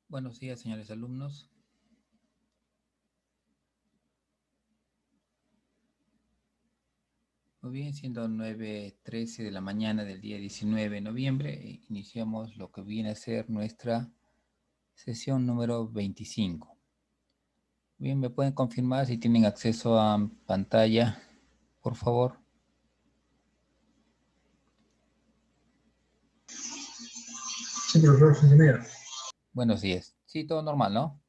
Buenos días, señores alumnos. Muy bien, siendo 9:13 de la mañana del día 19 de noviembre, iniciamos lo que viene a ser nuestra sesión número 25. Bien, ¿me pueden confirmar si tienen acceso a pantalla, por favor? Sí, profesor, sí, señor. Buenos días. Sí, todo normal, ¿no?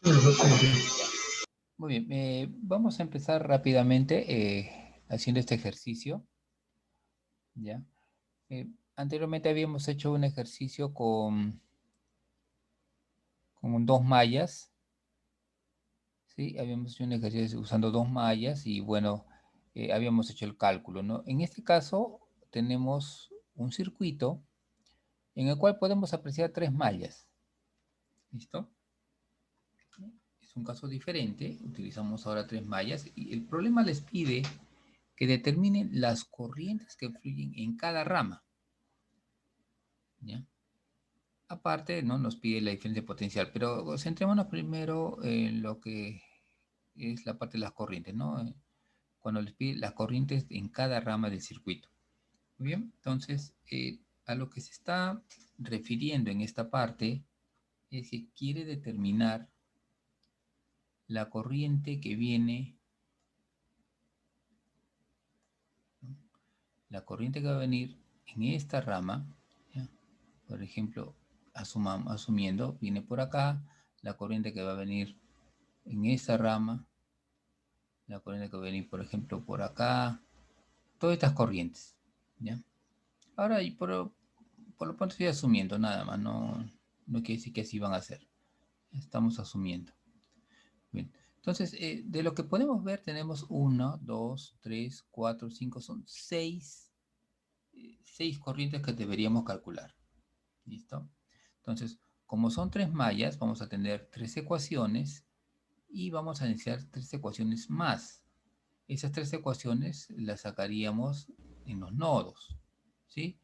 Sí, profesor, sí, sí. Muy bien, vamos a empezar rápidamente haciendo este ejercicio, ¿ya? Anteriormente habíamos hecho un ejercicio con dos mallas, ¿sí? Habíamos hecho un ejercicio usando dos mallas y bueno, habíamos hecho el cálculo, ¿no? En este caso tenemos un circuito en el cual podemos apreciar tres mallas, ¿listo? Es un caso diferente, utilizamos ahora tres mallas y el problema les pide que determinen las corrientes que fluyen en cada rama, ¿ya? Aparte, ¿no? Nos pide la diferencia potencial, pero centrémonos primero en lo que es la parte de las corrientes, ¿no? Cuando les pide las corrientes en cada rama del circuito. Muy bien, entonces a lo que se está refiriendo en esta parte es que quiere determinar la corriente que viene, ¿no? La corriente que va a venir en esta rama, ¿ya? Por ejemplo, asumiendo, viene por acá, la corriente que va a venir en esta rama, la corriente que va a venir, por ejemplo, por acá, todas estas corrientes, ¿ya? Ahora, por lo pronto estoy asumiendo nada más, no quiere decir que así van a ser. Estamos asumiendo. Bien. Entonces, de lo que podemos ver, tenemos 1, 2, 3, 4, 5, son seis corrientes que deberíamos calcular. ¿Listo? Entonces, como son tres mallas, vamos a tener tres ecuaciones y vamos a necesitar tres ecuaciones más. Esas tres ecuaciones las sacaríamos en los nodos, ¿sí?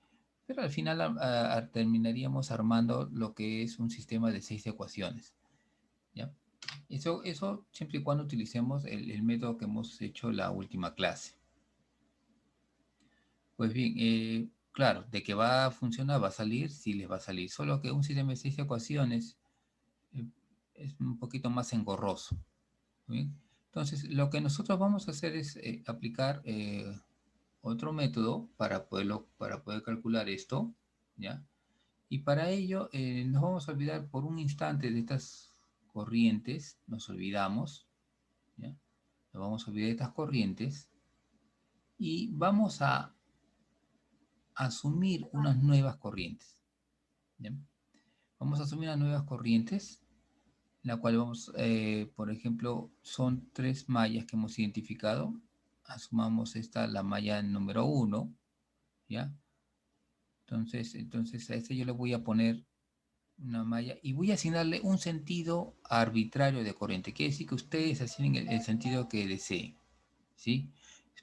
Pero al final terminaríamos armando lo que es un sistema de seis ecuaciones, ¿ya? Eso siempre y cuando utilicemos el método que hemos hecho la última clase. Pues bien, claro, de que va a funcionar, va a salir, sí les va a salir, solo que un sistema de seis ecuaciones eh, es un poquito más engorroso. ¿Bien? Entonces, lo que nosotros vamos a hacer es aplicar otro método para poder calcular esto, ¿ya? Y para ello nos vamos a olvidar por un instante de estas corrientes, nos olvidamos, ¿ya? Nos vamos a olvidar de estas corrientes y vamos a asumir unas nuevas corrientes, ¿ya? Vamos a asumir unas nuevas corrientes, la cual vamos, por ejemplo, son tres mallas que hemos identificado. Asumamos esta, la malla número 1, ¿ya? Entonces a este yo le voy a poner una malla y voy a asignarle un sentido arbitrario de corriente. Quiere decir que ustedes asignen el sentido que deseen, ¿sí?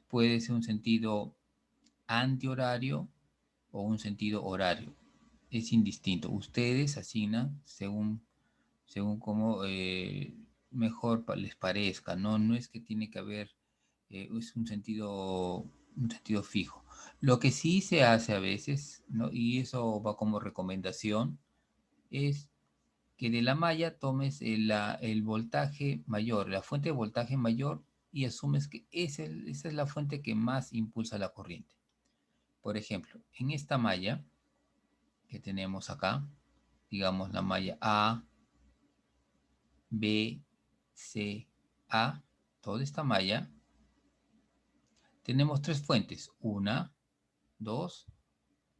Puede ser un sentido antihorario o un sentido horario. Es indistinto. Ustedes asignan según cómo mejor les parezca, ¿no? No es que tiene que haber, es un sentido fijo. Lo que sí se hace a veces, ¿no? Y eso va como recomendación, es que de la malla tomes el voltaje mayor, la fuente de voltaje mayor, y asumes que esa es la fuente que más impulsa la corriente. Por ejemplo, en esta malla que tenemos acá, digamos la malla A, B, C, A, toda esta malla, tenemos tres fuentes. Una, dos,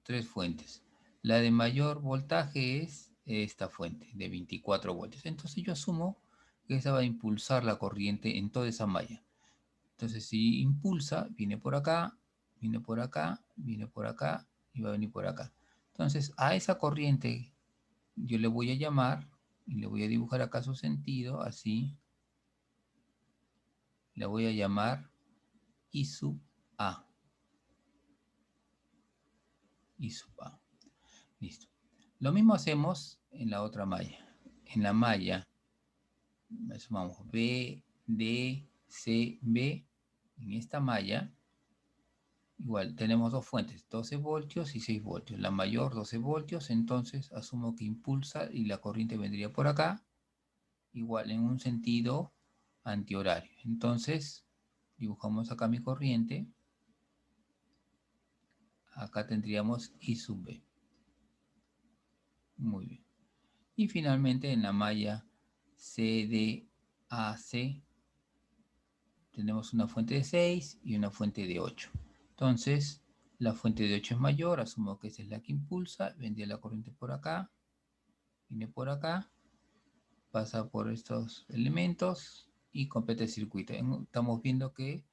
tres fuentes. La de mayor voltaje es esta fuente de 24 voltios. Entonces yo asumo que esa va a impulsar la corriente en toda esa malla. Entonces si impulsa, viene por acá, viene por acá, viene por acá y va a venir por acá. Entonces a esa corriente yo le voy a llamar y le voy a dibujar acá su sentido, así. Le voy a llamar I sub A. I sub A. Listo. Lo mismo hacemos en la otra malla. En la malla, sumamos B, D, C, B. En esta malla, igual, tenemos dos fuentes, 12 voltios y 6 voltios. La mayor, 12 voltios, entonces asumo que impulsa y la corriente vendría por acá, igual en un sentido antihorario. Entonces, dibujamos acá mi corriente. Acá tendríamos I sub B. Muy bien. Y finalmente en la malla CDAC tenemos una fuente de 6 y una fuente de 8. Entonces, la fuente de 8 es mayor, asumo que esa es la que impulsa, vendría la corriente por acá, viene por acá, pasa por estos elementos y completa el circuito. Estamos viendo que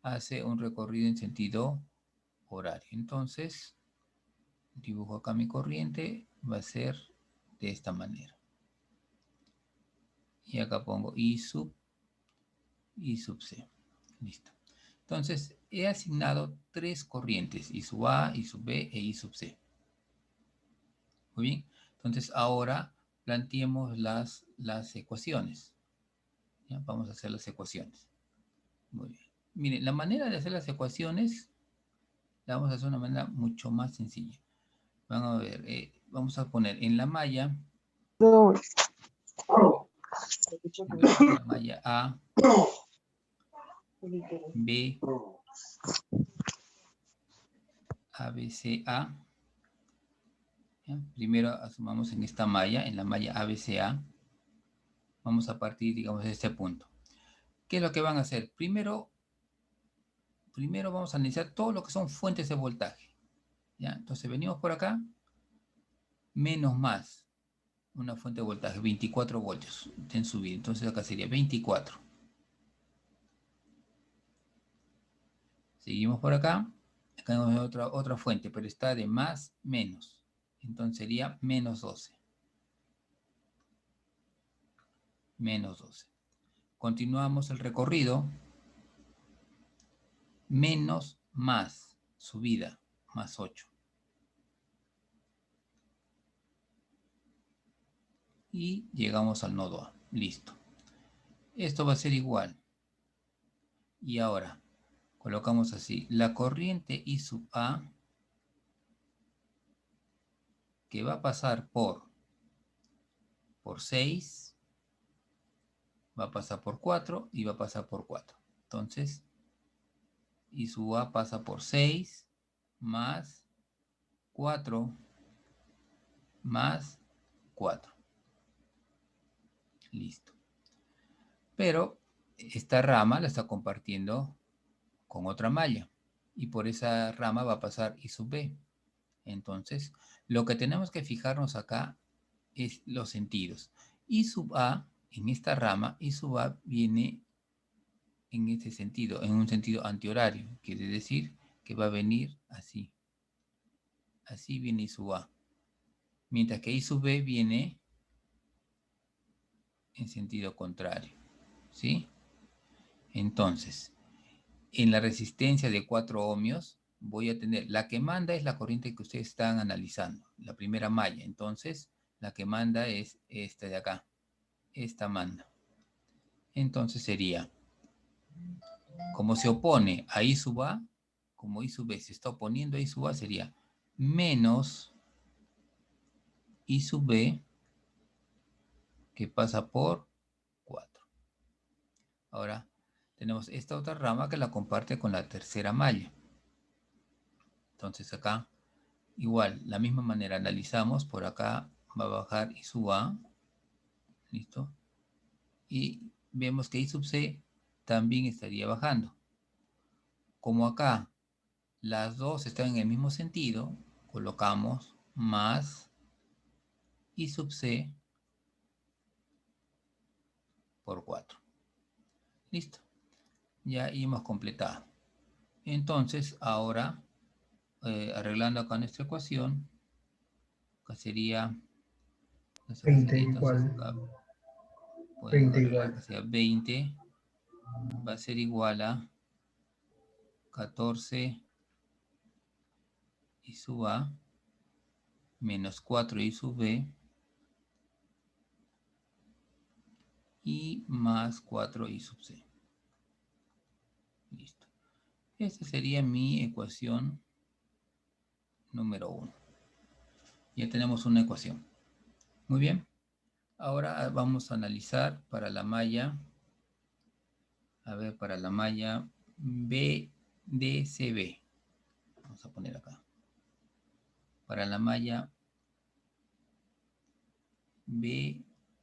hace un recorrido en sentido horario. Entonces, dibujo acá mi corriente, va a ser de esta manera. Y acá pongo I sub C. Listo. Entonces, he asignado 3 corrientes, I sub A, I sub B e I sub C. Muy bien. Entonces, ahora planteemos las ecuaciones. ¿Ya? Vamos a hacer las ecuaciones. Muy bien. Miren, la manera de hacer las ecuaciones la vamos a hacer de una manera mucho más sencilla. Vamos a ver, vamos a poner en la malla, en la malla A, B, ABCA. ¿Ya? Primero asumamos en esta malla, en la malla ABCA, vamos a partir, digamos, de este punto. ¿Qué es lo que van a hacer? Primero vamos a analizar todo lo que son fuentes de voltaje. ¿Ya? Entonces venimos por acá, menos más, una fuente de voltaje, 24 voltios en subida. Entonces acá sería 24. Seguimos por acá, acá tenemos otra fuente, pero está de más, menos. Entonces sería menos 12. Menos 12. Continuamos el recorrido. Menos más, subida, más 8. Y llegamos al nodo A. Listo. Esto va a ser igual. Y ahora, colocamos así. La corriente I sub A, que va a pasar por 6, va a pasar por 4 y va a pasar por 4. Entonces, I sub A pasa por 6 más 4 más 4. Listo. Pero esta rama la está compartiendo con otra malla. Y por esa rama va a pasar I sub B. Entonces, lo que tenemos que fijarnos acá es los sentidos. I sub A, en esta rama, I sub A viene en este sentido, en un sentido antihorario. Quiere decir que va a venir así. Así viene I sub A. Mientras que I sub B viene en sentido contrario. ¿Sí? Entonces, en la resistencia de 4 ohmios, voy a tener, la que manda es la corriente que ustedes están analizando, la primera malla. Entonces, la que manda es esta de acá. Esta manda. Entonces sería, como se opone a I sub A, como I sub B se está oponiendo a I sub A, sería menos I sub B, que pasa por 4. Ahora, tenemos esta otra rama que la comparte con la tercera malla. Entonces acá, igual, la misma manera, analizamos, por acá va a bajar I sub A, ¿listo? Y vemos que I sub C también estaría bajando. Como acá las dos están en el mismo sentido, colocamos más I sub C por 4. Listo. Ya hemos completado. Entonces, ahora, arreglando acá nuestra ecuación, acá sería 20 entonces igual. acá podemos 20 arreglar que igual. sea 20, va a ser igual a 14 I sub A menos 4i sub b y más 4i sub c. Listo. Esta sería mi ecuación número 1. Ya tenemos una ecuación. Muy bien. Ahora vamos a analizar para la malla, para la malla BDCB. Vamos a poner acá. Para la malla BDCB.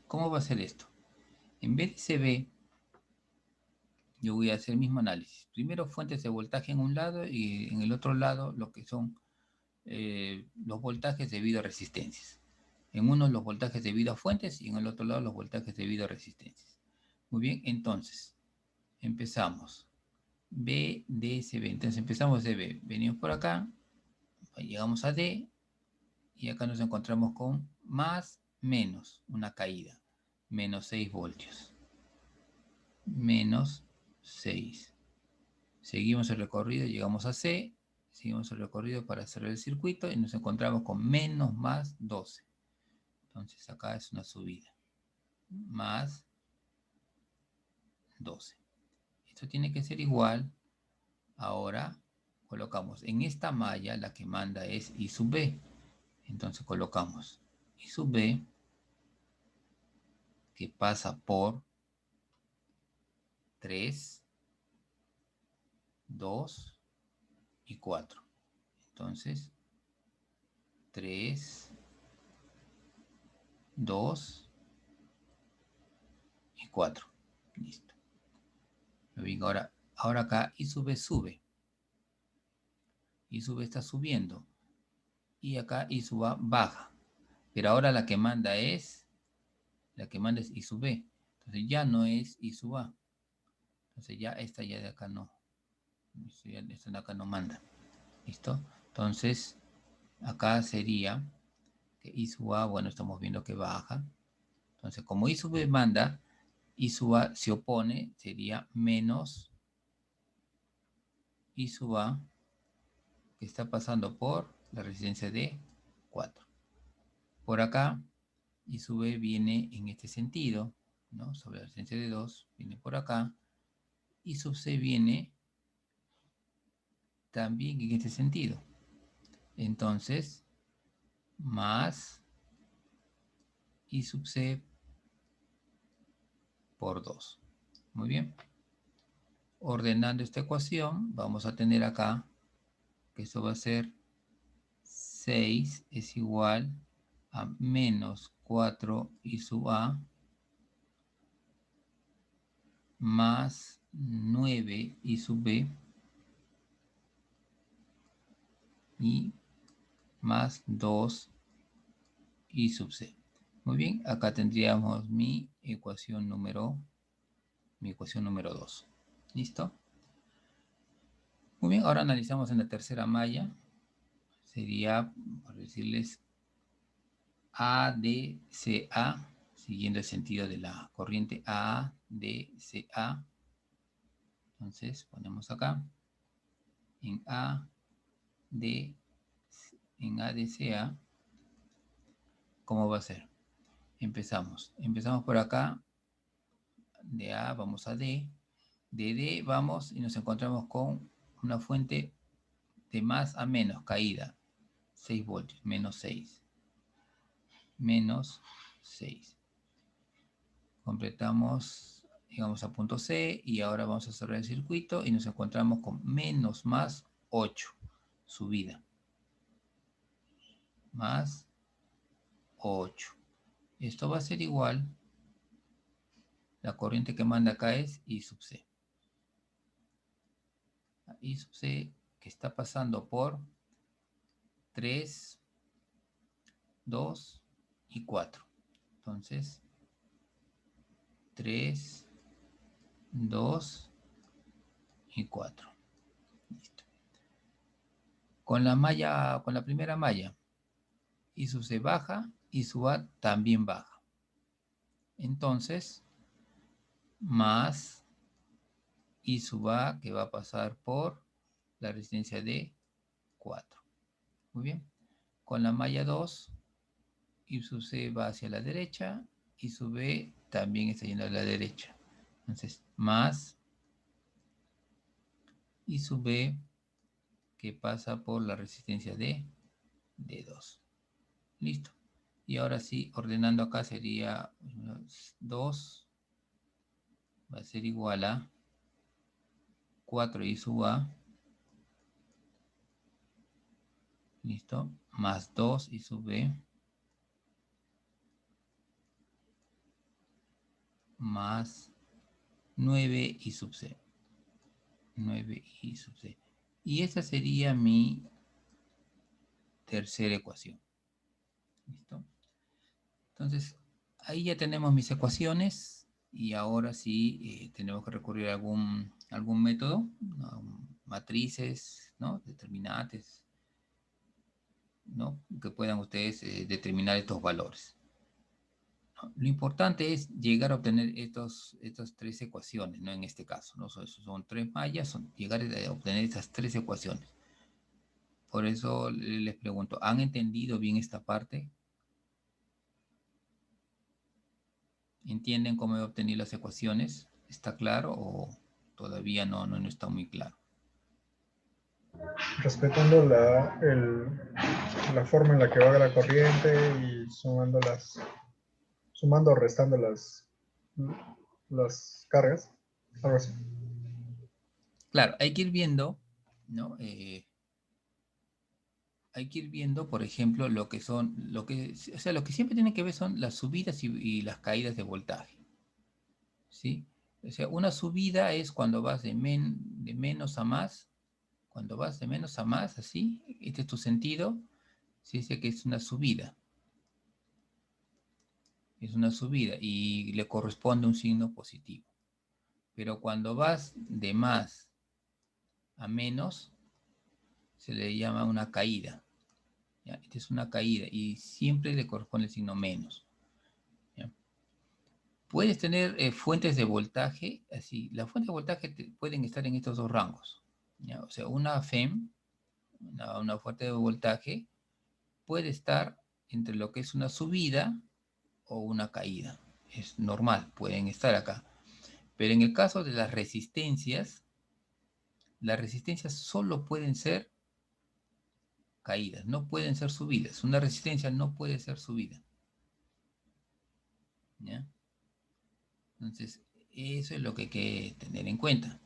¿Cómo va a ser esto? En BDCB yo voy a hacer el mismo análisis. Primero fuentes de voltaje en un lado y en el otro lado lo que son los voltajes debido a resistencias. En uno los voltajes debido a fuentes y en el otro lado los voltajes debido a resistencias. Muy bien, entonces empezamos. BDCB. Entonces empezamos de B. Venimos por acá, llegamos a D y acá nos encontramos con más, menos, una caída. Menos 6 voltios. Menos 6. Seguimos el recorrido, llegamos a C, seguimos el recorrido para cerrar el circuito y nos encontramos con menos más 12. Entonces acá es una subida. Más 12. Esto tiene que ser igual. Ahora colocamos en esta malla, la que manda es I sub B. Entonces colocamos I sub B, que pasa por 3, 2 y 4. Entonces, 3, 2 y 4. Listo. Bien, ahora acá I sub B sube. I sub B está subiendo. Y acá I sub A baja. Pero ahora la que manda es I sub B. Entonces ya no es I sub A. Entonces ya esta ya de acá no. Esta de acá no manda. ¿Listo? Entonces acá sería que I sub A, bueno, estamos viendo que baja. Entonces como I sub B manda, I sub A se opone, sería menos I sub A, que está pasando por la resistencia de 4. Por acá, I sub B viene en este sentido, ¿no? Sobre la resistencia de 2, viene por acá. I sub C viene también en este sentido. Entonces, más I sub C por 2. Muy bien. Ordenando esta ecuación, vamos a tener acá que esto va a ser 6 es igual a menos 4 I sub A más 9 I sub B y más 2 I sub C. Muy bien, acá tendríamos mi ecuación número 2. ¿Listo? Muy bien, ahora analizamos en la tercera malla. Sería, por decirles, ADCA, siguiendo el sentido de la corriente ADCA. Entonces ponemos acá en ADCA. ¿Cómo va a ser? Empezamos por acá, de A vamos a D, de D vamos y nos encontramos con una fuente de más a menos, caída, 6 voltios, menos 6. Menos 6. Completamos, llegamos a punto C y ahora vamos a cerrar el circuito y nos encontramos con menos más 8, subida. Más 8. Esto va a ser igual, la corriente que manda acá es I sub C. I sub C que está pasando por 3, 2 y 4. Entonces, 3, 2 y 4. Listo. Con la primera malla, I sub C baja, I sub A también baja. Entonces, más I sub A que va a pasar por la resistencia de 4. Muy bien. Con la malla 2, y sub C va hacia la derecha, y sub B también está yendo a la derecha. Entonces, más y sub B que pasa por la resistencia de D2. Listo. Y ahora sí, ordenando acá sería 2 va a ser igual a 4 y sub A. Listo. Más 2 y sub B. Más 9 y sub C. 9 y sub C. Y esa sería mi tercera ecuación. ¿Listo? Entonces, ahí ya tenemos mis ecuaciones y ahora sí tenemos que recurrir a algún método, ¿no? Matrices, ¿no? Determinantes, ¿no? Que puedan ustedes determinar estos valores. ¿No? Lo importante es llegar a obtener estas tres ecuaciones, ¿no? En este caso, ¿no? Son tres mallas, llegar a obtener estas tres ecuaciones. Por eso les pregunto, ¿han entendido bien esta parte? ¿Entienden cómo he obtenido las ecuaciones? ¿Está claro o todavía no está muy claro? Respetando la forma en la que va la corriente y sumando o restando las cargas, algo así. Claro, hay que ir viendo, ¿no? Hay que ir viendo, por ejemplo, lo que siempre tiene que ver son las subidas y las caídas de voltaje, ¿sí? O sea, una subida es cuando vas de menos a más, cuando vas de menos a más, así, este es tu sentido, se dice que es una subida. Es una subida y le corresponde un signo positivo. Pero cuando vas de más a menos, se le llama una caída. ¿Ya? Esta es una caída y siempre le corresponde el signo menos. ¿Ya? Puedes tener fuentes de voltaje, así, las fuentes de voltaje pueden estar en estos dos rangos. ¿Ya? O sea, una FEM, una fuente de voltaje, puede estar entre lo que es una subida o una caída. Es normal, pueden estar acá. Pero en el caso de las resistencias solo pueden ser caídas, no pueden ser subidas. Una resistencia no puede ser subida. ¿Ya? Entonces, eso es lo que hay que tener en cuenta.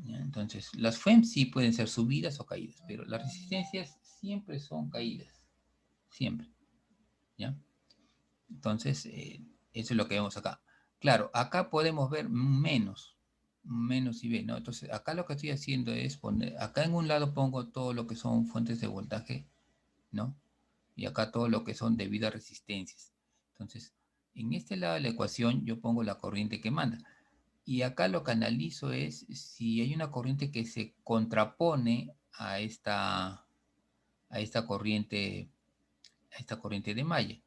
¿Ya? Entonces, las FEM sí pueden ser subidas o caídas, pero las resistencias siempre son caídas. Siempre. ¿Ya? Entonces, eso es lo que vemos acá. Claro, acá podemos ver menos y B, ¿no? Entonces, acá lo que estoy haciendo es poner, acá en un lado pongo todo lo que son fuentes de voltaje, ¿no? Y acá todo lo que son debido a resistencias. Entonces, en este lado de la ecuación yo pongo la corriente que manda. Y acá lo que analizo es si hay una corriente que se contrapone a esta corriente de malla,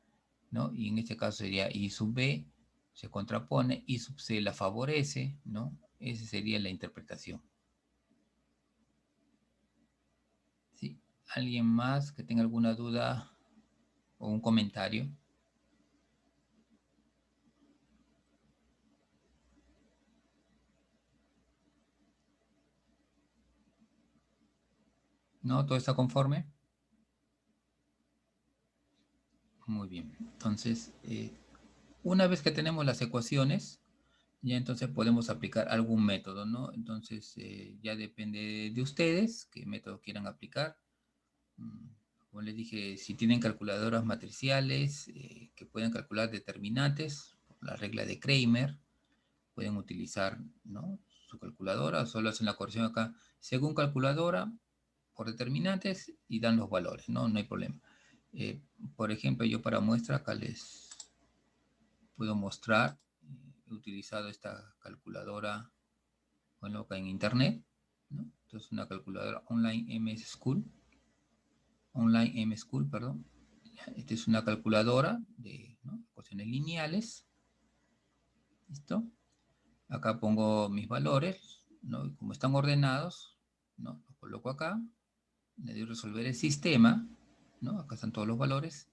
¿no? Y en este caso sería I sub B se contrapone, I sub C la favorece, ¿no? Esa sería la interpretación. ¿Sí? ¿Alguien más que tenga alguna duda o un comentario? ¿No? ¿Todo está conforme? Muy bien. Entonces, una vez que tenemos las ecuaciones, ya entonces podemos aplicar algún método, ¿no? Entonces, ya depende de ustedes qué método quieran aplicar. Como les dije, si tienen calculadoras matriciales que pueden calcular determinantes, por la regla de Kramer, pueden utilizar, ¿no? Su calculadora, solo hacen la corrección acá según calculadora, por determinantes y dan los valores, ¿no? No hay problema. Por ejemplo, yo para muestra acá les puedo mostrar, he utilizado esta calculadora, bueno, acá en internet, ¿no? Entonces una calculadora online MS School, perdón. Esta es una calculadora de, ¿no?, ecuaciones lineales. ¿Listo? Acá pongo mis valores, ¿no? Como están ordenados, ¿no?, los coloco acá. Le doy resolver el sistema, ¿no? Acá están todos los valores,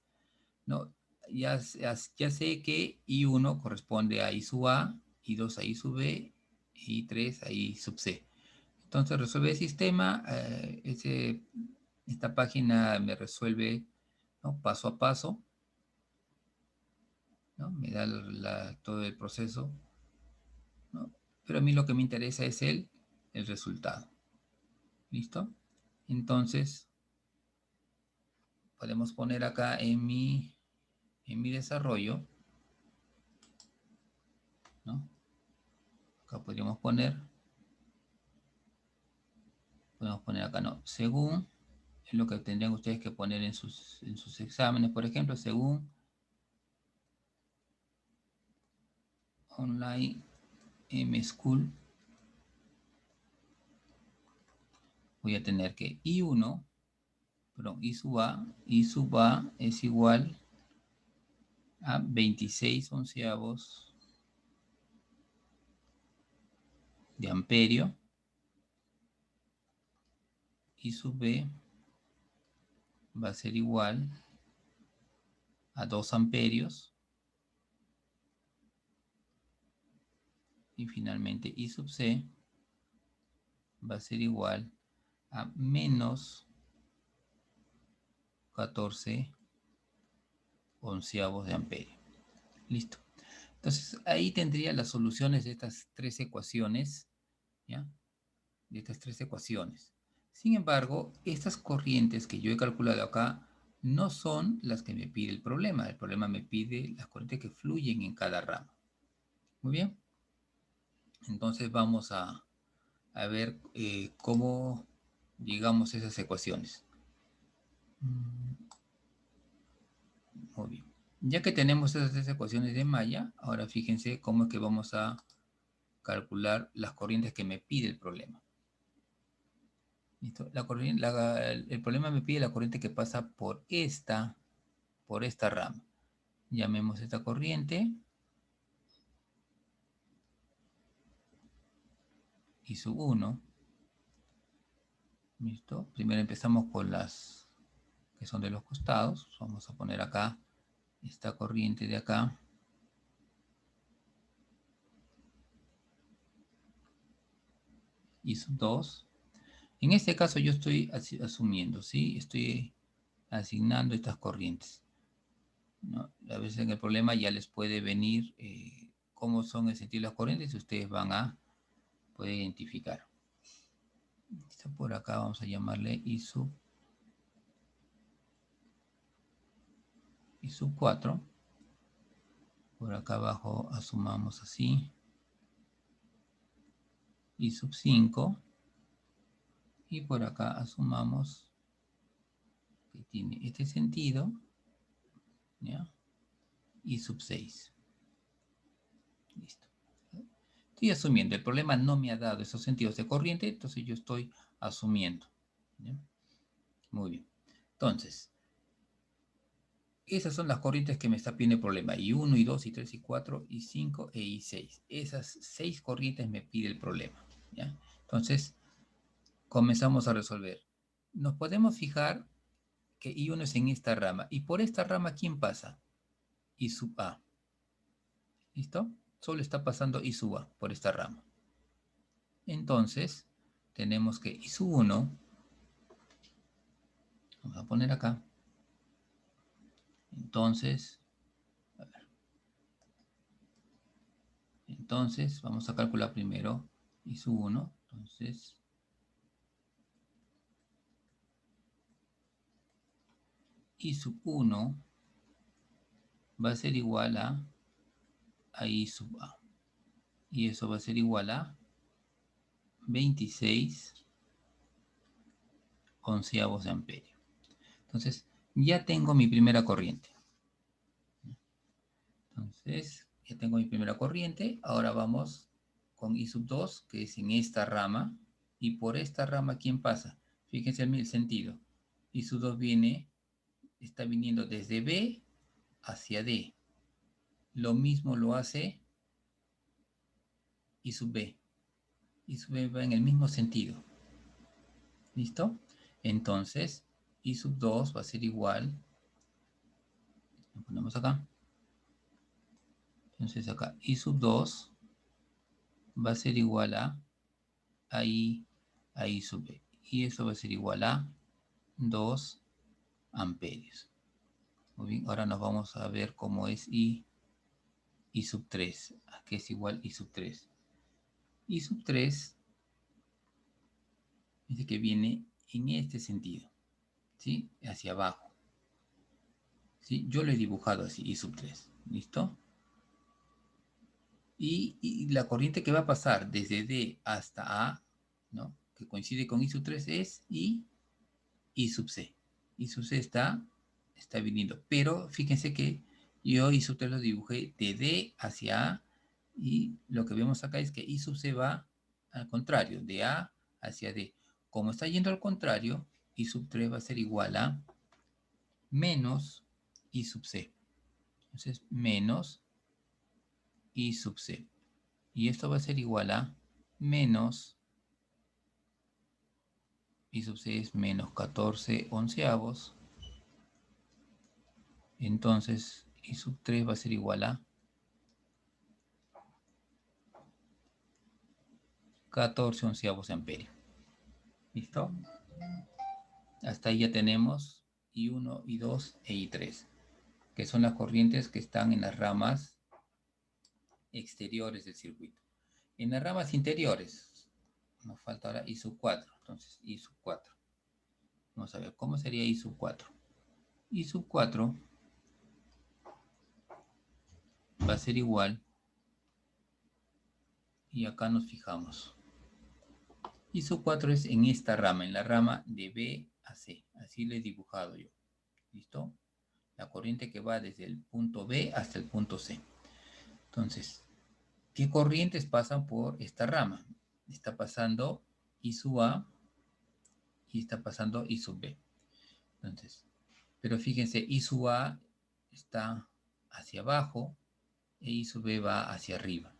¿no? Ya sé que I1 corresponde a I sub A, I2 a I sub B, I3 a I sub C. Entonces resuelve el sistema, esta página me resuelve, ¿no? Paso a paso, ¿no? Me da todo el proceso, ¿no? Pero a mí lo que me interesa es el resultado. ¿Listo? Entonces, podemos poner acá en mi desarrollo, ¿no? Acá podemos poner acá, no, según, es lo que tendrían ustedes que poner en sus exámenes, por ejemplo, según online M-School, voy a tener que I1, perdón, I sub A es igual a 26 onceavos de amperio. I sub B va a ser igual a 2 amperios. Y finalmente I sub C va a ser igual a menos 14 onceavos de amperio. Listo. Entonces, ahí tendría las soluciones de estas tres ecuaciones, ¿ya? De estas tres ecuaciones. Sin embargo, estas corrientes que yo he calculado acá no son las que me pide el problema. El problema me pide las corrientes que fluyen en cada rama. Muy bien. Entonces vamos a ver cómo llegamos a esas ecuaciones. Muy bien. Ya que tenemos esas tres ecuaciones de malla, ahora fíjense cómo es que vamos a calcular las corrientes que me pide el problema. ¿Listo? El problema me pide la corriente que pasa por esta rama. Llamemos esta corriente I sub 1. ¿Listo? Primero empezamos con las que son de los costados. Vamos a poner acá esta corriente de acá. I sub 2. En este caso yo estoy asumiendo, ¿sí? Estoy asignando estas corrientes, ¿no? A veces en el problema ya les puede venir cómo son el sentido de las corrientes y ustedes van a poder identificar. Por acá vamos a llamarle I sub 4. Por acá abajo asumamos así I sub 5. Y por acá asumamos que tiene este sentido, ¿ya? I sub 6. Listo. Estoy asumiendo. El problema no me ha dado esos sentidos de corriente, entonces yo estoy asumiendo, ¿ya? Muy bien. Entonces, esas son las corrientes que me está pidiendo el problema. I1, I2, I3, I4, I5 e I6. Esas 6 corrientes me pide el problema, ¿ya? Entonces, comenzamos a resolver. Nos podemos fijar que I1 es en esta rama. Y por esta rama, ¿quién pasa? I sub A. ¿Listo? Solo está pasando I sub A por esta rama. Entonces, tenemos que I sub 1, vamos a poner acá. Entonces, a ver. Entonces, vamos a calcular primero I sub 1. Entonces, I sub 1 va a ser igual a I sub A. Y eso va a ser igual a 26 onceavos de amperio. Entonces, ya tengo mi primera corriente. Entonces, ya tengo mi primera corriente. Ahora vamos con I sub 2, que es en esta rama. Y por esta rama, ¿quién pasa? Fíjense el sentido. I sub 2 está viniendo desde B hacia D. Lo mismo lo hace I sub B. I sub B va en el mismo sentido. ¿Listo? Entonces, I sub 2 va a ser igual, lo ponemos acá. Entonces acá, I sub 2 va a ser igual a I sub B. Y eso va a ser igual a 2 amperios. Muy bien, ahora nos vamos a ver cómo es I sub 3, que es igual I sub 3. I sub 3 dice que viene en este sentido, ¿sí? Hacia abajo. ¿Sí? Yo lo he dibujado así, I sub 3. ¿Listo? Y la corriente que va a pasar desde D hasta A, ¿no? Que coincide con I sub 3 es I sub C. I sub C está viniendo. Pero fíjense que yo I sub 3 lo dibujé de D hacia A y lo que vemos acá es que I sub C va al contrario, de A hacia D. Como está yendo al contrario, I sub 3 va a ser igual a menos I sub C. Entonces, menos I sub C. Y esto va a ser igual a menos I sub C es menos 14 onceavos. Entonces, I sub 3 va a ser igual a 14 onceavos de amperio. ¿Listo? Hasta ahí ya tenemos I1, I2 e I3, que son las corrientes que están en las ramas exteriores del circuito. En las ramas interiores, nos falta ahora I sub 4. Entonces, I sub 4. Vamos a ver, ¿cómo sería I sub 4? I sub 4 va a ser igual, y acá nos fijamos. I sub 4 es en esta rama, en la rama de B a C. Así lo he dibujado yo. ¿Listo? La corriente que va desde el punto B hasta el punto C. Entonces, ¿qué corrientes pasan por esta rama? Está pasando I sub A y está pasando I sub B. Entonces, pero fíjense, I sub A está hacia abajo e I sub B va hacia arriba.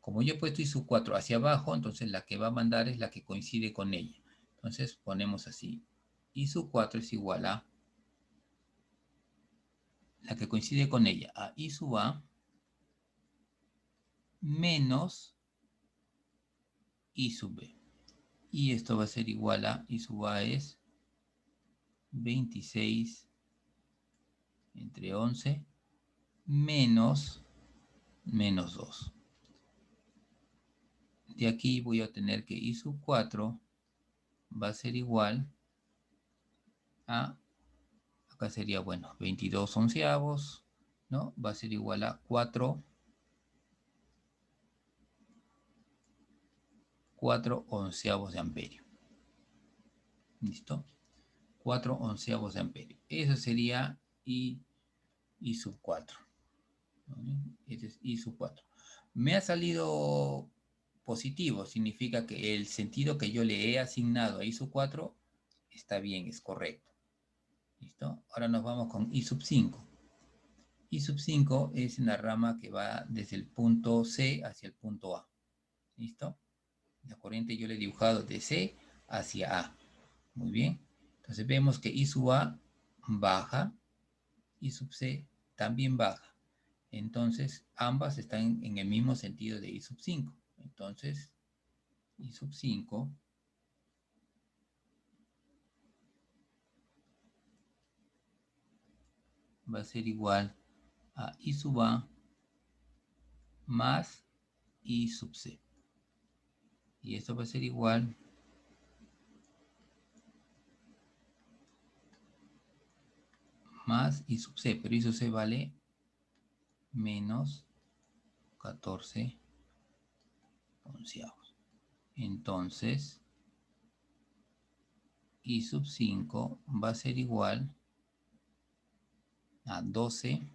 Como yo he puesto I sub 4 hacia abajo, entonces la que va a mandar es la que coincide con ella. Entonces ponemos así. I sub 4 es igual a la que coincide con ella, a I sub A menos I sub B. Y esto va a ser igual a I sub A es 26 entre 11 menos 2. De aquí voy a obtener que I sub 4 va a ser igual a, acá sería, bueno, 22 onceavos, ¿no? Va a ser igual a 4 onceavos de amperio. ¿Listo? 4 onceavos de amperio. Eso sería I sub 4. Este es I sub 4. Me ha salido positivo, significa que el sentido que yo le he asignado a I sub 4 está bien, es correcto. ¿Listo? Ahora nos vamos con I sub 5. I sub 5 es en la rama que va desde el punto C hacia el punto A. ¿Listo? La corriente yo le he dibujado de C hacia A. Muy bien. Entonces vemos que I sub A baja, I sub C también baja. Entonces ambas están en el mismo sentido de I sub 5. Entonces I sub 5 va a ser igual a I sub A más I sub C. Y esto va a ser igual más I sub C, pero I sub C vale menos 14 onceavos. Entonces, I sub 5 va a ser igual a 12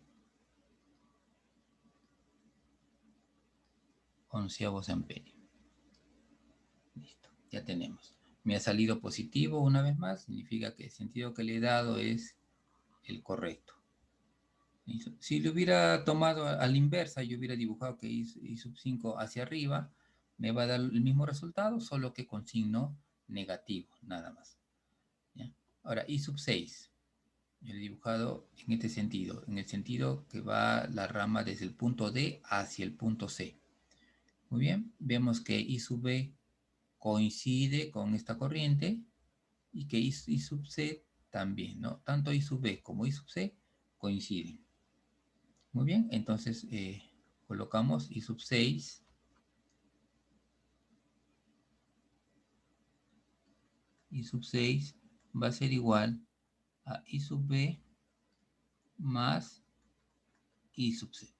onceavos de amperio. Listo, ya tenemos. Me ha salido positivo una vez más, significa que el sentido que le he dado es el correcto. ¿Listo? Si lo hubiera tomado a la inversa, yo hubiera dibujado que I sub 5 hacia arriba, me va a dar el mismo resultado, solo que con signo negativo, nada más. Ahora, I sub 6. Yo lo he dibujado en este sentido, en el sentido que va la rama desde el punto D hacia el punto C. Muy bien, vemos que I sub B coincide con esta corriente y que I sub C también, ¿no? Tanto I sub B como I sub C coinciden. Muy bien, entonces colocamos I sub 6. I sub 6 va a ser igual a I sub B más I sub C.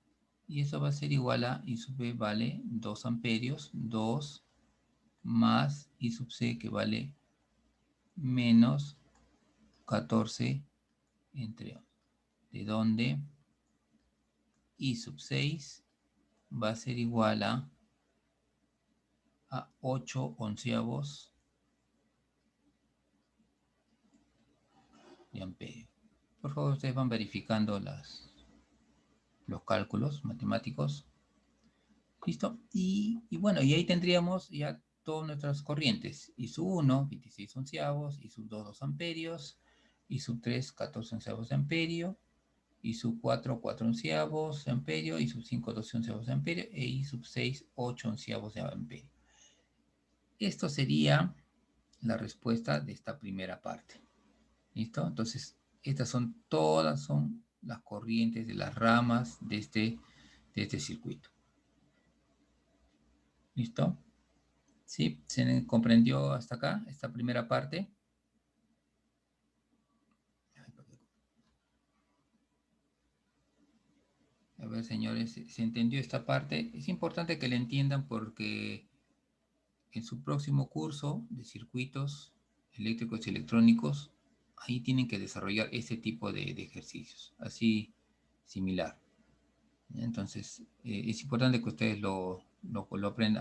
Y eso va a ser igual a I sub B vale 2 amperios, 2 más I sub C que vale menos 14 entre 11. De donde I sub 6 va a ser igual a 8 onceavos de amperio. Por favor, ustedes van verificando los cálculos matemáticos. ¿Listo? Y bueno, y ahí tendríamos ya todas nuestras corrientes. I sub 1, 26 onceavos, I sub 2, 2 amperios, I sub 3, 14 onceavos de amperio, I sub 4, 4 onceavos de amperio, I sub 5, 12 onceavos de amperio, e I sub 6, 8 onceavos de amperio. Esto sería la respuesta de esta primera parte. ¿Listo? Entonces, estas son todas las corrientes de las ramas de este circuito. ¿Listo? ¿Sí? ¿Se comprendió hasta acá esta primera parte? A ver, señores, ¿se entendió esta parte? Es importante que la entiendan porque en su próximo curso de circuitos eléctricos y electrónicos, ahí tienen que desarrollar este tipo de ejercicios, así similar. Entonces, es importante que ustedes lo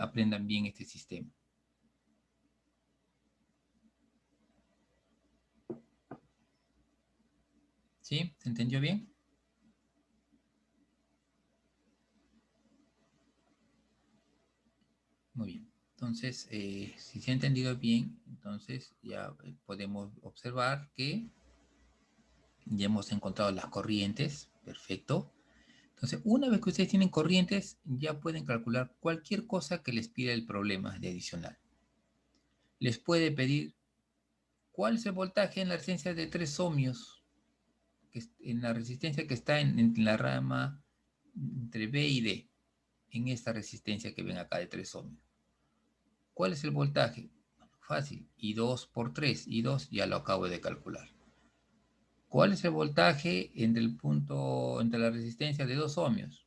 aprendan bien este sistema. ¿Sí? ¿Se entendió bien? Muy bien. Entonces, si se ha entendido bien, entonces ya podemos observar que ya hemos encontrado las corrientes. Perfecto. Entonces, una vez que ustedes tienen corrientes, ya pueden calcular cualquier cosa que les pida el problema de adicional. Les puede pedir cuál es el voltaje en la resistencia de 3 ohmios, en la resistencia que está en la rama entre B y D, en esta resistencia que ven acá de 3 ohmios. ¿Cuál es el voltaje? Bueno, fácil, I2 por 3, I2 ya lo acabo de calcular. ¿Cuál es el voltaje entre la resistencia de 2 ohmios?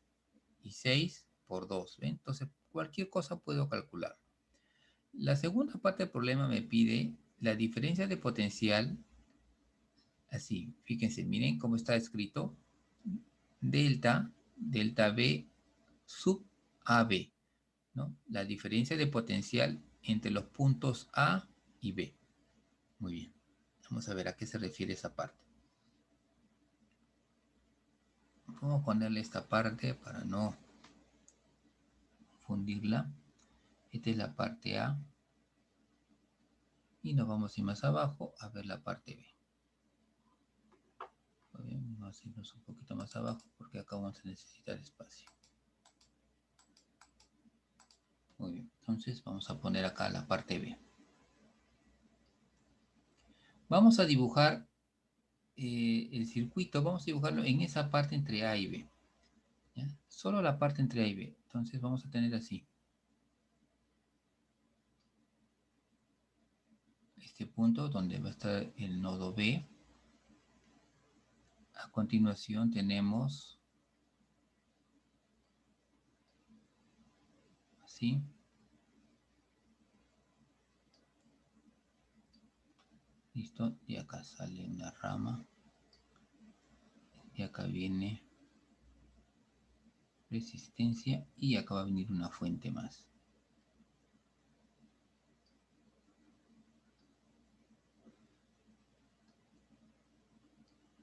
I6 por 2, ¿ven? Entonces, cualquier cosa puedo calcular. La segunda parte del problema me pide la diferencia de potencial, así, fíjense, miren cómo está escrito, delta B sub AB, ¿no? La diferencia de potencial entre los puntos A y B. Muy bien. Vamos a ver a qué se refiere esa parte. Vamos a ponerle esta parte para no confundirla. Esta es la parte A. Y nos vamos a ir más abajo a ver la parte B. Muy bien, vamos a irnos un poquito más abajo porque acá vamos a necesitar espacio. Muy bien, entonces vamos a poner acá la parte B. Vamos a dibujar el circuito, vamos a dibujarlo en esa parte entre A y B. ¿Ya? Solo la parte entre A y B. Entonces vamos a tener así. Este punto donde va a estar el nodo B. A continuación tenemos así. Listo, y acá sale una rama. Y acá viene resistencia y acá va a venir una fuente más.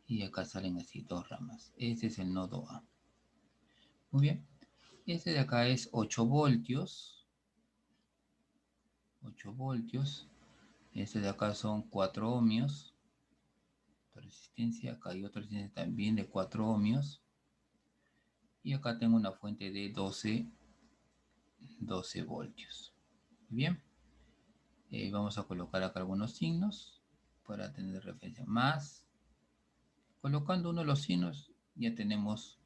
Y acá salen así dos ramas. Este es el nodo A. Muy bien. Este de acá es 8 voltios. 8 voltios. Este de acá son 4 ohmios. otra resistencia, acá hay otra resistencia también de 4 ohmios. Y acá tengo una fuente de 12 voltios. Bien, vamos a colocar acá algunos signos para tener referencia. Más, colocando uno de los signos ya tenemos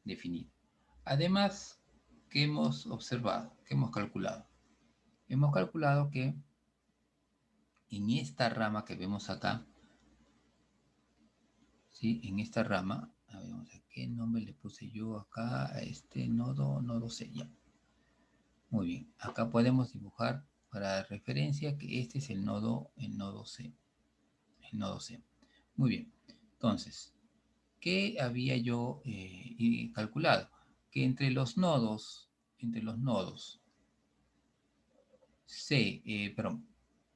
definido. Además, ¿qué hemos observado? ¿Qué hemos calculado? Hemos calculado que en esta rama que vemos acá, ¿sí? En esta rama, a ver, vamos a ver qué nombre le puse yo acá a este nodo C. Ya. Muy bien, acá podemos dibujar para referencia que este es el nodo C. El nodo C. Muy bien, entonces, ¿qué había yo calculado? Que entre los nodos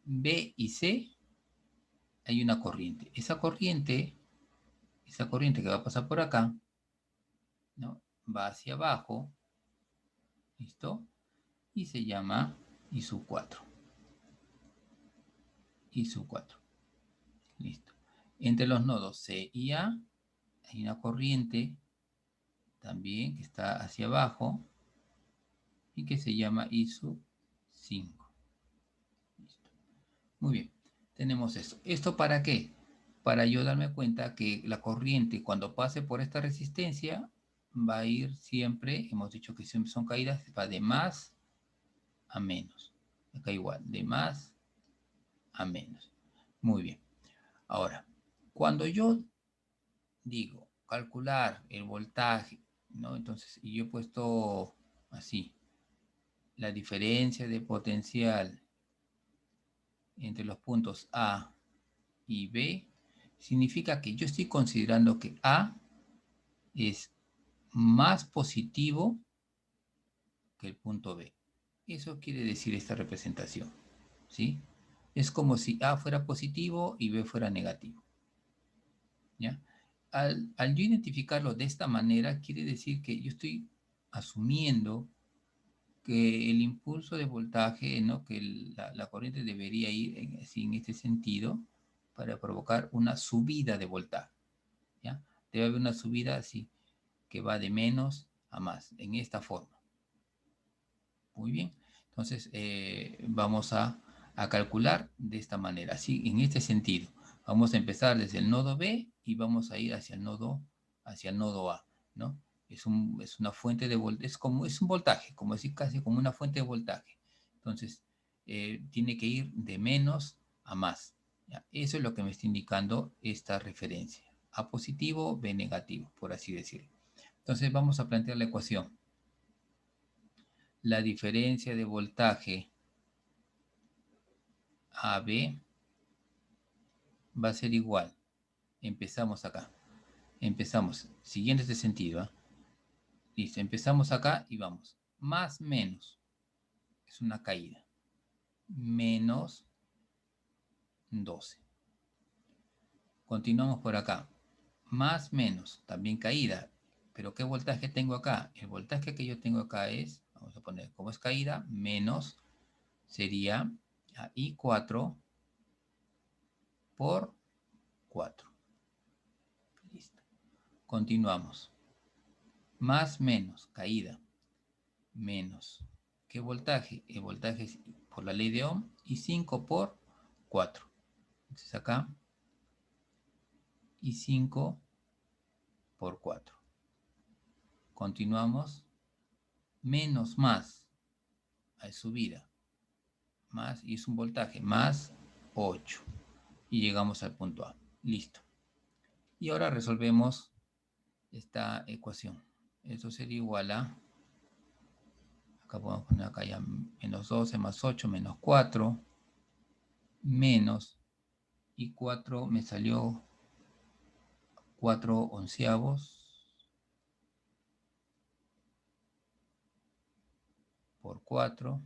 B y C hay una corriente. Esa corriente que va a pasar por acá, ¿no? Va hacia abajo, ¿listo? Y se llama I sub 4. I sub 4. Listo. Entre los nodos C y A hay una corriente también que está hacia abajo y que se llama I sub 5. Listo. Muy bien. Tenemos esto. ¿Esto para qué? Para yo darme cuenta que la corriente cuando pase por esta resistencia va a ir siempre, hemos dicho que siempre son caídas, va de más a menos. Acá igual, de más a menos. Muy bien. Ahora, cuando yo digo calcular el voltaje, ¿no? Entonces, y yo he puesto así, la diferencia de potencial entre los puntos A y B, significa que yo estoy considerando que A es más positivo que el punto B. Eso quiere decir esta representación, ¿sí? Es como si A fuera positivo y B fuera negativo, ¿ya? Al yo identificarlo de esta manera, quiere decir que yo estoy asumiendo que el impulso de voltaje, ¿no? Que la corriente debería ir en este sentido para provocar una subida de voltaje, ¿ya? Debe haber una subida así, que va de menos a más, en esta forma. Muy bien, entonces vamos a calcular de esta manera, así, en este sentido. Vamos a empezar desde el nodo B y vamos a ir hacia el nodo A, ¿no? Es una fuente de voltaje, es un voltaje, como decir casi como una fuente de voltaje. Entonces, tiene que ir de menos a más, ¿ya? Eso es lo que me está indicando esta referencia. A positivo, B negativo, por así decirlo. Entonces, vamos a plantear la ecuación. La diferencia de voltaje AB va a ser igual. Empezamos acá. Empezamos, siguiendo este sentido, ¿eh? Listo, empezamos acá y vamos. Más menos, es una caída. Menos 12. Continuamos por acá. Más menos, también caída. Pero ¿qué voltaje tengo acá? El voltaje que yo tengo acá es, vamos a poner como es caída, menos, sería I4 por 4. Listo. Continuamos. Más menos, caída, menos. ¿Qué voltaje? El voltaje es por la ley de Ohm y 5 por 4. Entonces acá, y 5 por 4. Continuamos. Menos más, hay subida. Más, y es un voltaje, más 8. Y llegamos al punto A. Listo. Y ahora resolvemos esta ecuación. Esto sería igual a, acá podemos poner acá ya menos 12 más 8 menos 4 menos, y 4 me salió 4 onceavos por 4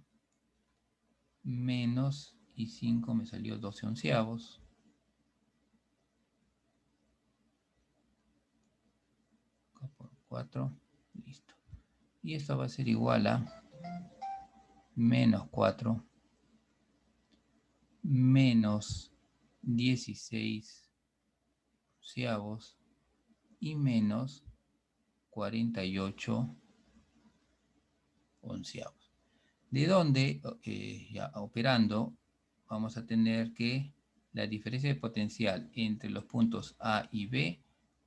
menos, y 5 me salió 12 onceavos acá por 4, listo. Y esto va a ser igual a menos 4 menos 16 onceavos y menos 48 onceavos. De donde, ya operando, vamos a tener que la diferencia de potencial entre los puntos A y B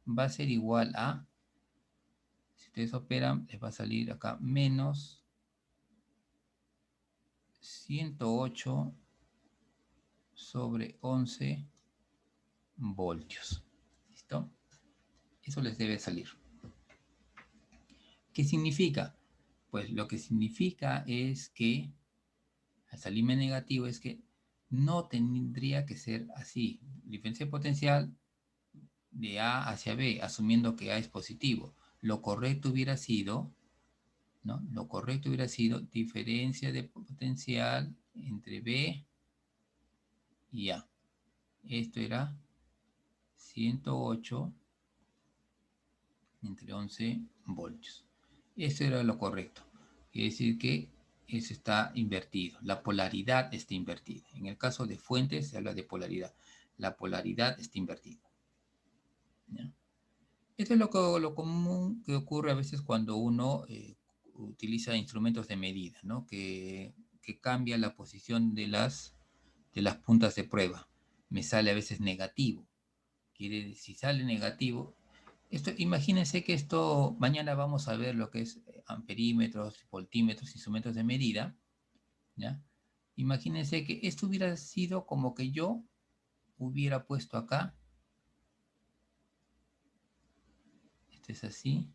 va a ser igual a, si ustedes operan, les va a salir acá menos 108 sobre 11 voltios. ¿Listo? Eso les debe salir. ¿Qué significa? Pues lo que significa es que, al salirme negativo, es que no tendría que ser así. Diferencia de potencial de A hacia B, asumiendo que A es positivo. Lo correcto hubiera sido, ¿no? Lo correcto hubiera sido diferencia de potencial entre B y A. Esto era 108 entre 11 voltios. Eso era lo correcto. Quiere decir que eso está invertido. La polaridad está invertida. En el caso de fuentes se habla de polaridad. La polaridad está invertida. ¿Ya? Esto es lo común que ocurre a veces cuando uno utiliza instrumentos de medida, ¿no? Que cambia la posición de las puntas de prueba. Me sale a veces negativo. Si sale negativo, imagínense que esto, mañana vamos a ver lo que es amperímetros, voltímetros, instrumentos de medida, ¿ya? Imagínense que esto hubiera sido como que yo hubiera puesto acá, este es así,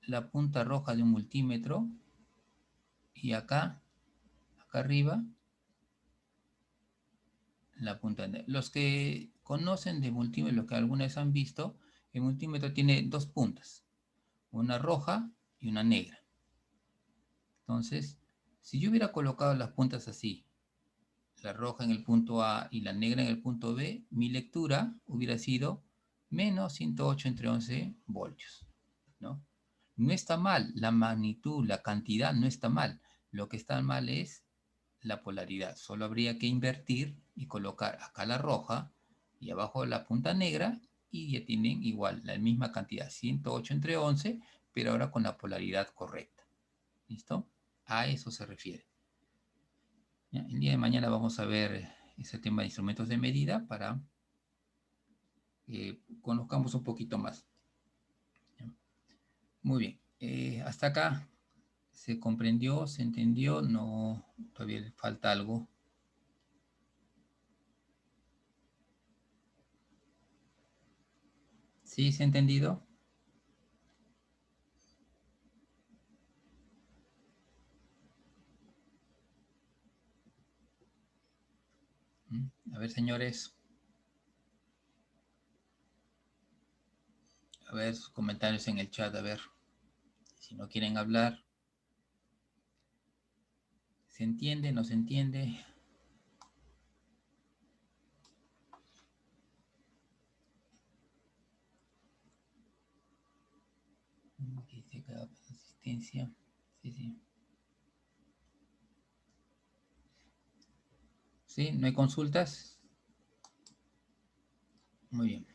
la punta roja de un multímetro, y acá arriba, la punta negra. Los que conocen de multímetro, lo que alguna vez han visto, el multímetro tiene dos puntas, una roja y una negra. Entonces, si yo hubiera colocado las puntas así, la roja en el punto A y la negra en el punto B, mi lectura hubiera sido menos 108 entre 11 voltios, ¿no? No está mal, la magnitud, la cantidad no está mal. Lo que está mal es la polaridad. Solo habría que invertir y colocar acá la roja y abajo la punta negra y ya tienen igual la misma cantidad, 108 entre 11, pero ahora con la polaridad correcta. ¿Listo? A eso se refiere. ¿Ya? El día de mañana vamos a ver ese tema de instrumentos de medida para que conozcamos un poquito más. ¿Ya? Muy bien. Hasta acá se comprendió, se entendió, no, todavía falta algo. ¿Sí se ha entendido? A ver, señores. A ver sus comentarios en el chat, a ver. Si no quieren hablar. ¿Se entiende? ¿No se entiende? Aquí dice cada asistencia. Sí, sí. ¿Sí? ¿No hay consultas? Muy bien.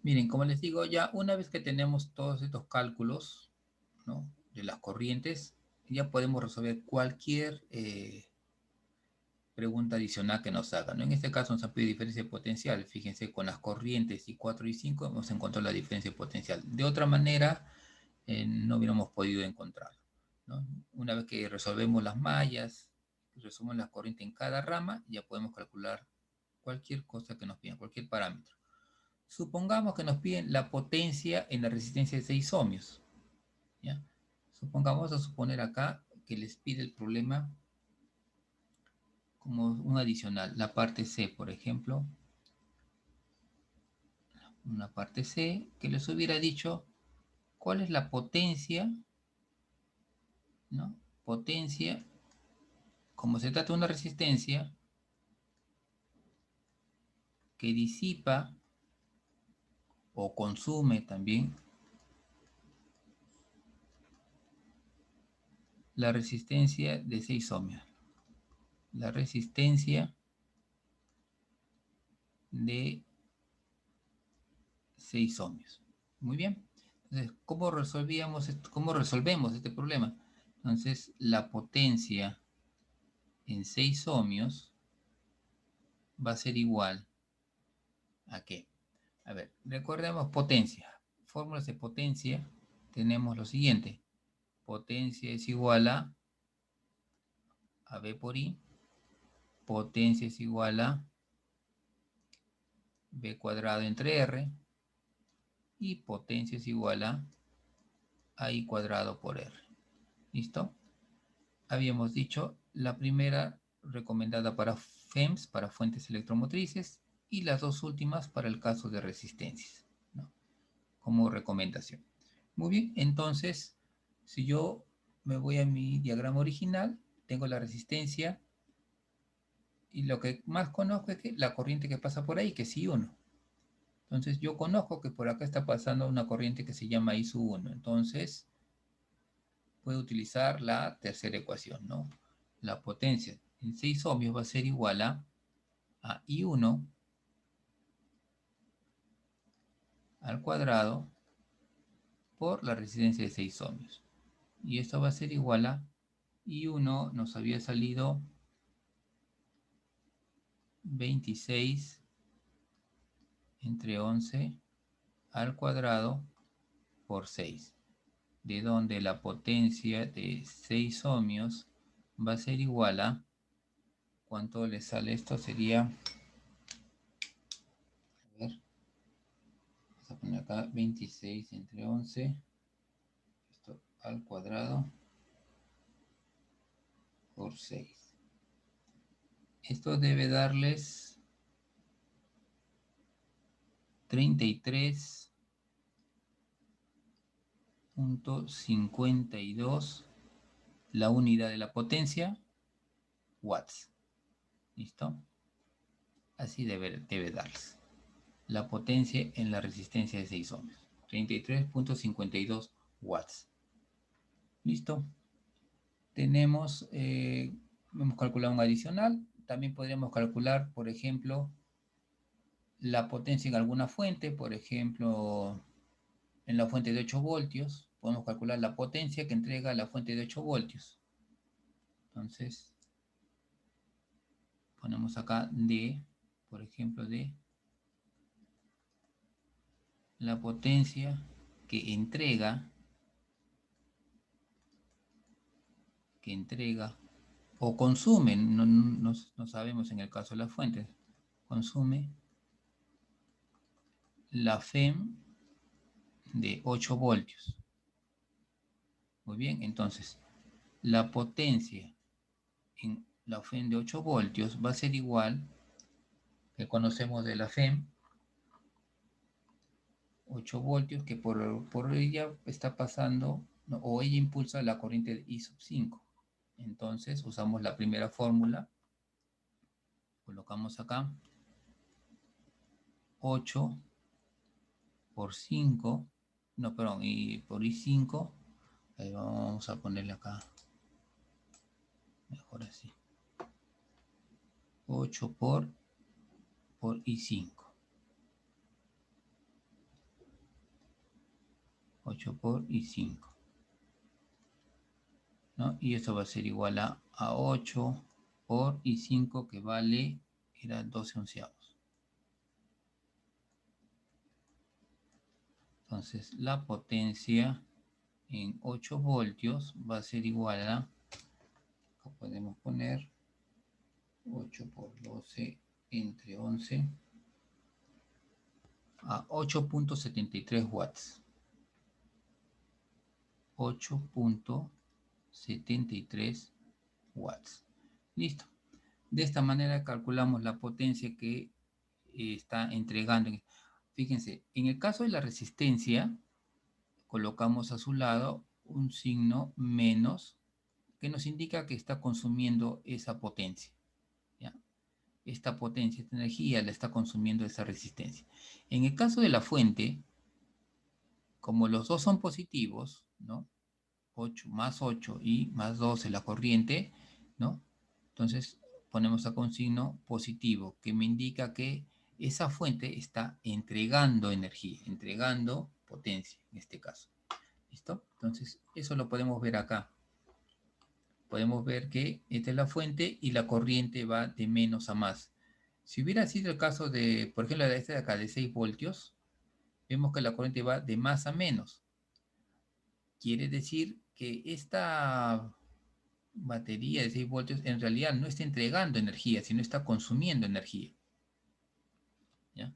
Miren, como les digo, ya una vez que tenemos todos estos cálculos, ¿no?, de las corrientes, ya podemos resolver cualquier pregunta adicional que nos hagan, ¿no? En este caso nos han pedido diferencia de potencial. Fíjense, con las corrientes y 4 y 5 hemos encontrado la diferencia de potencial. De otra manera, no hubiéramos podido encontrarlo, ¿no? Una vez que resolvemos las mallas, resolvemos la corriente en cada rama, ya podemos calcular cualquier cosa que nos pidan, cualquier parámetro. Supongamos que nos piden la potencia en la resistencia de 6 ohmios, ¿ya? Vamos a suponer acá que les pide el problema como un adicional, la parte C, por ejemplo, una parte C, que les hubiera dicho cuál es la potencia, ¿no? Potencia, como se trata de una resistencia que disipa o consume también la resistencia de 6 ohmios. La resistencia de 6 ohmios. Muy bien. Entonces, ¿cómo resolvemos este problema? Entonces, la potencia en 6 ohmios va a ser igual ¿a qué? A ver, recordemos potencia. Fórmulas de potencia tenemos lo siguiente. Potencia es igual a B por I. Potencia es igual a B cuadrado entre R. Y potencia es igual a I cuadrado por R. ¿Listo? Habíamos dicho la primera recomendada para FEMS, para fuentes electromotrices, y las dos últimas para el caso de resistencias, ¿no? Como recomendación. Muy bien, entonces, si yo me voy a mi diagrama original, tengo la resistencia y lo que más conozco es que la corriente que pasa por ahí, que es I1. Entonces, yo conozco que por acá está pasando una corriente que se llama I sub 1. Entonces, puedo utilizar la tercera ecuación, ¿no? La potencia en 6 ohmios va a ser igual a I1 al cuadrado por la resistencia de 6 ohmios. Y esto va a ser igual a I1 nos había salido 26 entre 11 al cuadrado por 6, de donde la potencia de 6 ohmios va a ser igual a, ¿cuánto le sale esto? Sería, a ver, vamos a poner acá 26 entre 11, esto al cuadrado por 6. Esto debe darles 33.52 la unidad de la potencia, watts. ¿Listo? Así debe darles. La potencia en la resistencia de 6 ohmios. 33.52 watts. ¿Listo? Hemos calculado un adicional. También podríamos calcular, por ejemplo, la potencia en alguna fuente. Por ejemplo, en la fuente de 8 voltios. Podemos calcular la potencia que entrega la fuente de 8 voltios. Entonces, ponemos acá D, por ejemplo, de la potencia que entrega o consume, no sabemos en el caso de las fuentes, consume la FEM de 8 voltios. Muy bien, entonces, la potencia en la FEM de 8 voltios va a ser igual, que conocemos de la FEM, 8 voltios, que por ella está pasando, no, o ella impulsa la corriente de I sub 5. Entonces, usamos la primera fórmula, colocamos acá, 8 por 5, no, perdón, y por I5, ahí vamos a ponerle acá, mejor así, 8 por I5, 8 por I5, ¿no? Y esto va a ser igual a 8 por I5, que vale, era 12 onceavos. Entonces, la potencia en 8 voltios va a ser igual a, acá podemos poner 8 por 12 entre 11, a 8.73 watts. 8.73 watts. Listo. De esta manera calculamos la potencia que está entregando. Fíjense, en el caso de la resistencia, colocamos a su lado un signo menos que nos indica que está consumiendo esa potencia. ¿Ya? Esta potencia, esta energía la está consumiendo esa resistencia. En el caso de la fuente, como los dos son positivos, ¿no? 8 más 8 y más 12 la corriente, ¿no? Entonces ponemos acá un signo positivo que me indica que esa fuente está entregando energía, entregando potencia en este caso. ¿Listo? Entonces, eso lo podemos ver acá. Podemos ver que esta es la fuente y la corriente va de menos a más. Si hubiera sido el caso de, por ejemplo, esta de acá de 6 voltios, vemos que la corriente va de más a menos. Quiere decir que esta batería de 6 voltios en realidad no está entregando energía, sino está consumiendo energía. ¿Ya?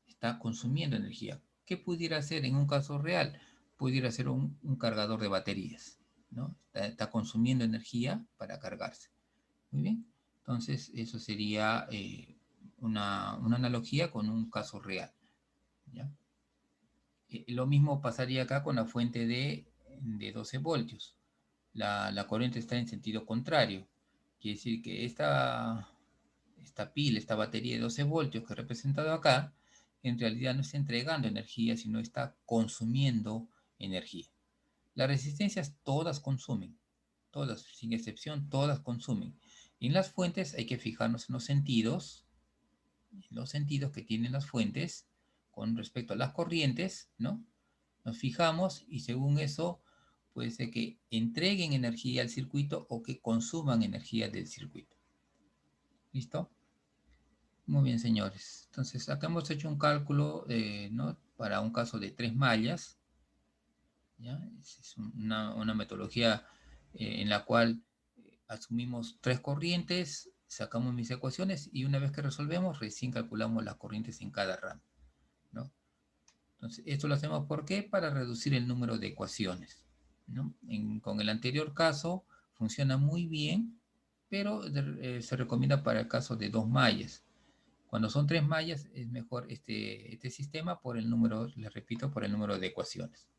Está consumiendo energía. ¿Qué pudiera ser en un caso real? Pudiera ser un cargador de baterías, ¿no? Está consumiendo energía para cargarse. Muy bien. Entonces, eso sería una analogía con un caso real. ¿Ya? Lo mismo pasaría acá con la fuente de 12 voltios. La corriente está en sentido contrario. Quiere decir que esta pila, esta batería de 12 voltios que he representado acá, en realidad no está entregando energía, sino está consumiendo energía. Las resistencias todas consumen, todas, sin excepción, todas consumen. Y en las fuentes hay que fijarnos en los sentidos que tienen las fuentes con respecto a las corrientes, ¿no? Nos fijamos y según eso puede ser que entreguen energía al circuito o que consuman energía del circuito. ¿Listo? Muy bien, señores. Entonces, acá hemos hecho un cálculo, ¿no? Para un caso de 3 mallas, ¿ya? Es una metodología en la cual asumimos 3 corrientes, sacamos mis ecuaciones y una vez que resolvemos, recién calculamos las corrientes en cada rama, ¿no? Entonces, esto lo hacemos ¿por qué? Para reducir el número de ecuaciones, ¿no? Con el anterior caso funciona muy bien, pero se recomienda para el caso de 2 mallas. Cuando son 3 mallas es mejor este sistema por el número, les repito, por el número de ecuaciones.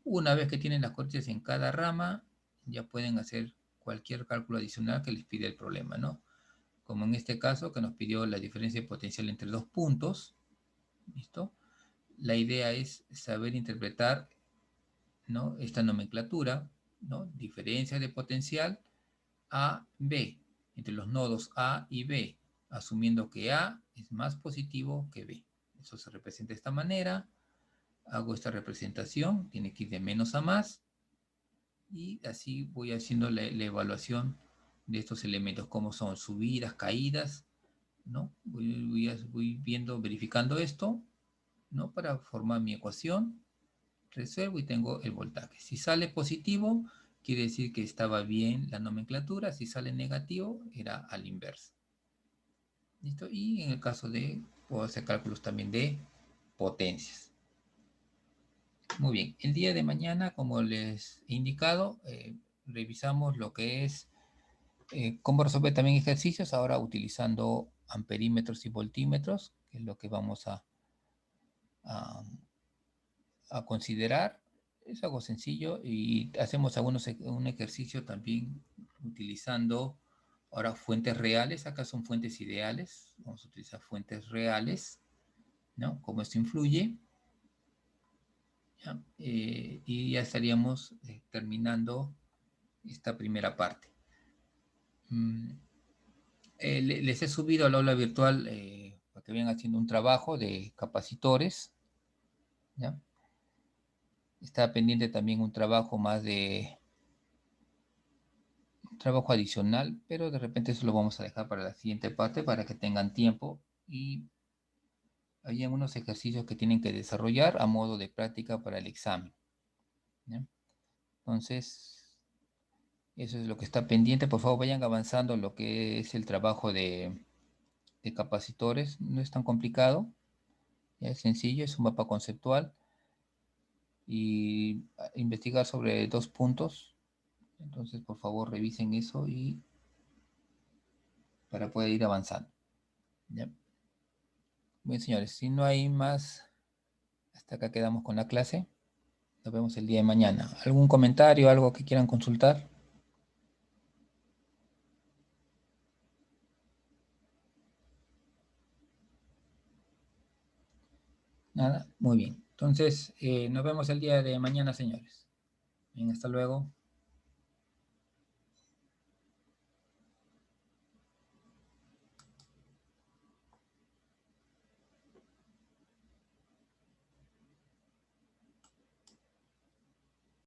Una vez que tienen las corrientes en cada rama, ya pueden hacer cualquier cálculo adicional que les pide el problema, ¿no? Como en este caso que nos pidió la diferencia de potencial entre dos puntos, ¿listo? La idea es saber interpretar, ¿no? Esta nomenclatura, ¿no? Diferencia de potencial A, B, entre los nodos A y B, asumiendo que A es más positivo que B. Eso se representa de esta manera. Hago esta representación, tiene que ir de menos a más. Y así voy haciendo la evaluación de estos elementos, como son subidas, caídas, ¿no? Voy viendo, verificando esto, ¿no? Para formar mi ecuación. Resuelvo y tengo el voltaje. Si sale positivo, quiere decir que estaba bien la nomenclatura. Si sale negativo, era al inverso. ¿Listo? Y en el caso de, puedo hacer cálculos también de potencias. Muy bien, el día de mañana, como les he indicado, revisamos lo que es cómo resolver también ejercicios, ahora utilizando amperímetros y voltímetros, que es lo que vamos a, a considerar. Es algo sencillo y hacemos un ejercicio también utilizando ahora fuentes reales. Acá son fuentes ideales. Vamos a utilizar fuentes reales, ¿no? Cómo esto influye. ¿Ya? Y ya estaríamos terminando esta primera parte. Les he subido al aula virtual para que vayan haciendo un trabajo de capacitores. ¿Ya? Está pendiente también un trabajo más de un trabajo adicional, pero de repente eso lo vamos a dejar para la siguiente parte para que tengan tiempo y hay unos ejercicios que tienen que desarrollar a modo de práctica para el examen. ¿Ya? Entonces, eso es lo que está pendiente. Por favor, vayan avanzando lo que es el trabajo de capacitores. No es tan complicado, ya es sencillo, es un mapa conceptual y investigar sobre 2 puntos. Entonces, por favor, revisen eso y para poder ir avanzando. ¿Ya? Bien, señores, si no hay más, hasta acá quedamos con la clase. Nos vemos el día de mañana. ¿Algún comentario, algo que quieran consultar? Nada, muy bien. Entonces, nos vemos el día de mañana, señores. Bien, hasta luego.